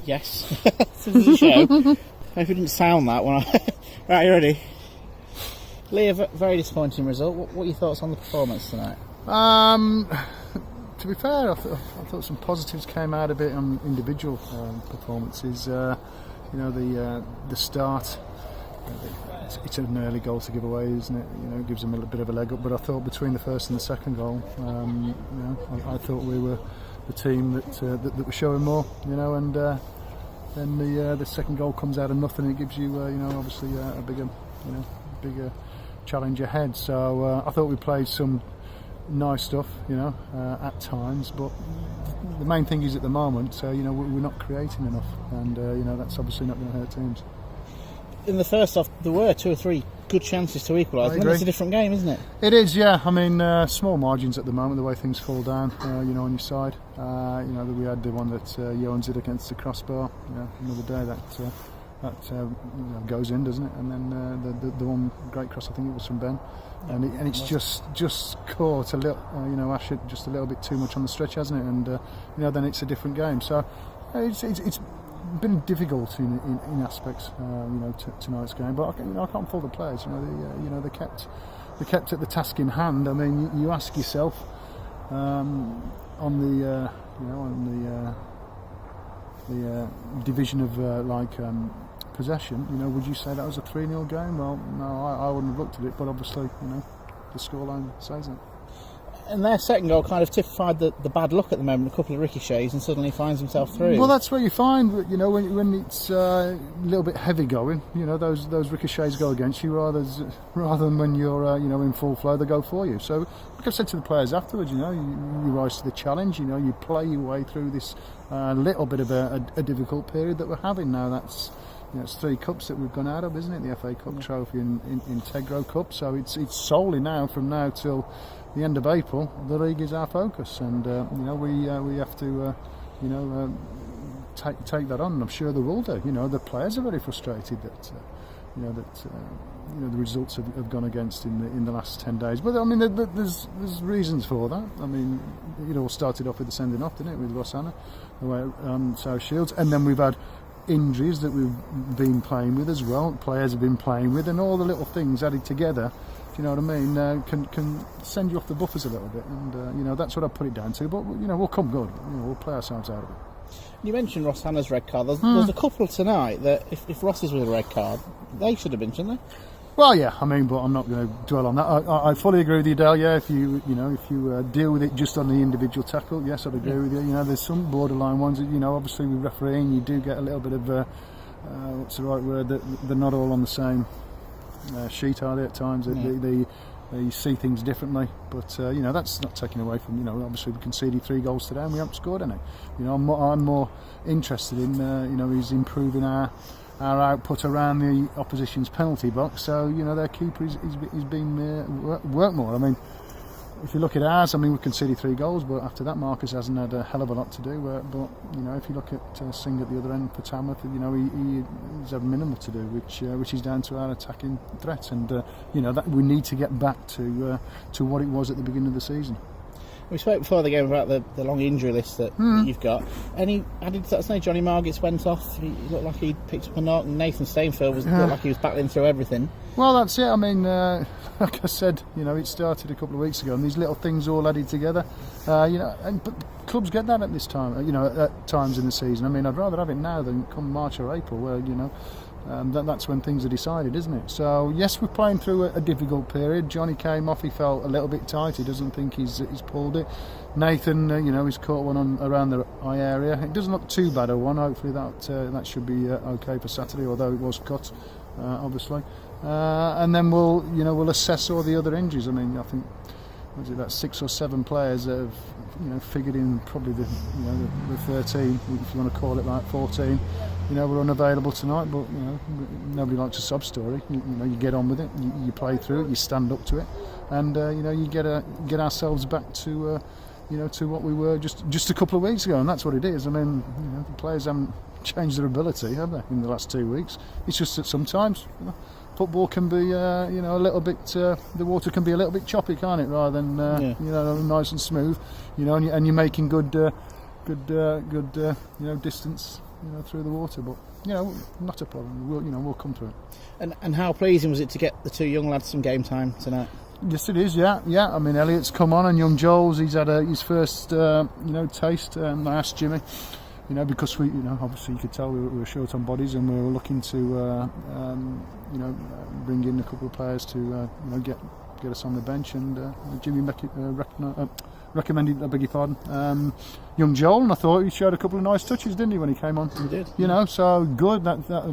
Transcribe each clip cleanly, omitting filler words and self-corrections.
Yes. This is a show. Hope it didn't sound that when I... Right, you ready? Lee, a very disappointing result. What are your thoughts on the performance tonight? To be fair, I thought some positives came out of it on individual performances. The start. It's an early goal to give away, isn't it? It gives them a little bit of a leg up. But I thought between the first and the second goal, I thought we were the team that was showing more. And then the second goal comes out of nothing. It gives you, obviously a bigger challenge ahead. So I thought we played some nice stuff, at times. But the main thing is at the moment, we're not creating enough, and that's obviously not going to hurt teams. In the first half, there were 2 or 3 good chances to equalise. It's a different game, isn't it? It is, yeah. I mean, small margins at the moment, the way things fall down, on your side. We had the one that Johan did against the crossbar. Another day that goes in, doesn't it? And then the one great cross, I think it was from Ben, and it's just caught a little, Asher just a little bit too much on the stretch, hasn't it? And then it's a different game. So it's been difficult in aspects, tonight's game. But I can't fault the players. They kept at the task in hand. I mean, you ask yourself on the division of possession. Would you say that was a 3-0 game? Well, no, I wouldn't have looked at it. But obviously, the scoreline says it. And their second goal kind of typified the bad luck at the moment. A couple of ricochets, and suddenly finds himself through. Well, that's where you find, when it's a little bit heavy going, those ricochets go against you rather than when you're in full flow, they go for you. So, like I said to the players afterwards, you rise to the challenge. You play your way through this little bit of a difficult period that we're having now. That's it's 3 cups that we've gone out of, isn't it? The FA Cup trophy and Integro Cup. So it's solely now from now till the end of April, the league is our focus, and we have to take that on. And I'm sure they will do. The players are very frustrated that the results have gone against in the last 10 days. But I mean, there's reasons for that. I mean, it all started off with the sending off, didn't it, with Rosanna, the way South Shields, and then we've had injuries that we've been playing with as well. Players have been playing with, and all the little things added together. You know what I mean? Can send you off the buffers a little bit, and that's what I put it down to. But we'll come good. We'll play ourselves out of it. You mentioned Ross Hannah's red card. There's a couple tonight that if Ross's was a red card, they should have been, shouldn't they? Well, yeah. I mean, but I'm not going to dwell on that. I fully agree with you, Dale. Yeah, if you deal with it just on the individual tackle, yes, I'd agree with you. There's some borderline ones. Obviously with refereeing, you do get a little bit of what's the right word? They're not all on the same sheet, are they? At times, they see things differently. But that's not taken away from obviously we conceded 3 goals today and we haven't scored any. I'm more interested in is improving our output around the opposition's penalty box. So their keeper is being worked more. I mean, if you look at ours, I mean, we conceded 3 goals, but after that, Marcus hasn't had a hell of a lot to do. But if you look at Singh at the other end for Tamworth, he's had minimal to do, which is down to our attacking threat, and that we need to get back to what it was at the beginning of the season. We spoke before the game about the long injury list that you've got. Any added to that? Say Johnny Margits went off. He looked like he picked up a knock, and Nathan Stainfield looked like he was battling through everything. Well, that's it. I mean, like I said, it started a couple of weeks ago, and these little things all added together. But clubs get that at this time. At times in the season. I mean, I'd rather have it now than come March or April, where that's when things are decided, isn't it? So yes, we're playing through a difficult period. Johnny came off, he felt a little bit tight. He doesn't think he's pulled it. Nathan, he's caught one around the eye area. It doesn't look too bad, a one. Hopefully that should be okay for Saturday, although it was cut, obviously. And then we'll assess all the other injuries. I mean, I think was it about 6 or 7 players that have figured in, probably the 13, if you want to call it like 14. We're unavailable tonight, but nobody likes a sob story. You get on with it, you play through it, you stand up to it, and you get ourselves back to to what we were just a couple of weeks ago, and that's what it is. I mean, the players haven't changed their ability, have they, in the last 2 weeks? It's just that sometimes football can be a little bit, the water can be a little bit choppy, can't it, rather than nice and smooth, and you're making good distance through the water. But not a problem. We'll come to it. And how pleasing was it to get the two young lads some game time tonight? Yes, it is. Yeah. I mean, Elliot's come on, and young Joel's he's had his first taste. I asked Jimmy, because we obviously you could tell we were short on bodies, and we were looking to bring in a couple of players to get us on the bench, and Jimmy recommended, I beg your pardon, young Joel, and I thought he showed a couple of nice touches, didn't he, when he came on? He did. So good. That'll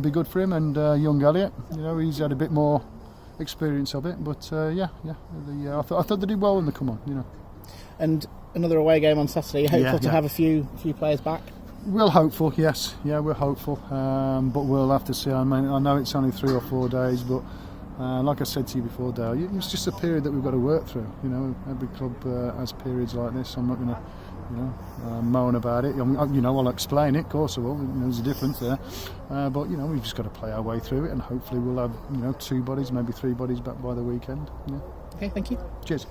be good for him, and young Elliot, he's had a bit more experience of it, but I thought they did well when they come on. And another away game on Saturday. You're hopeful to have a few players back? We're hopeful, yes. Yeah, we're hopeful, but we'll have to see. I mean, I know it's only 3 or 4 days, but like I said to you before, Dale, it's just a period that we've got to work through. Every club has periods like this. I'm not going to, moan about it. I'll explain it, of course I will. There's a difference there, but we've just got to play our way through it, and hopefully we'll have 2 bodies, maybe 3 bodies back by the weekend. Yeah. Okay, thank you. Cheers.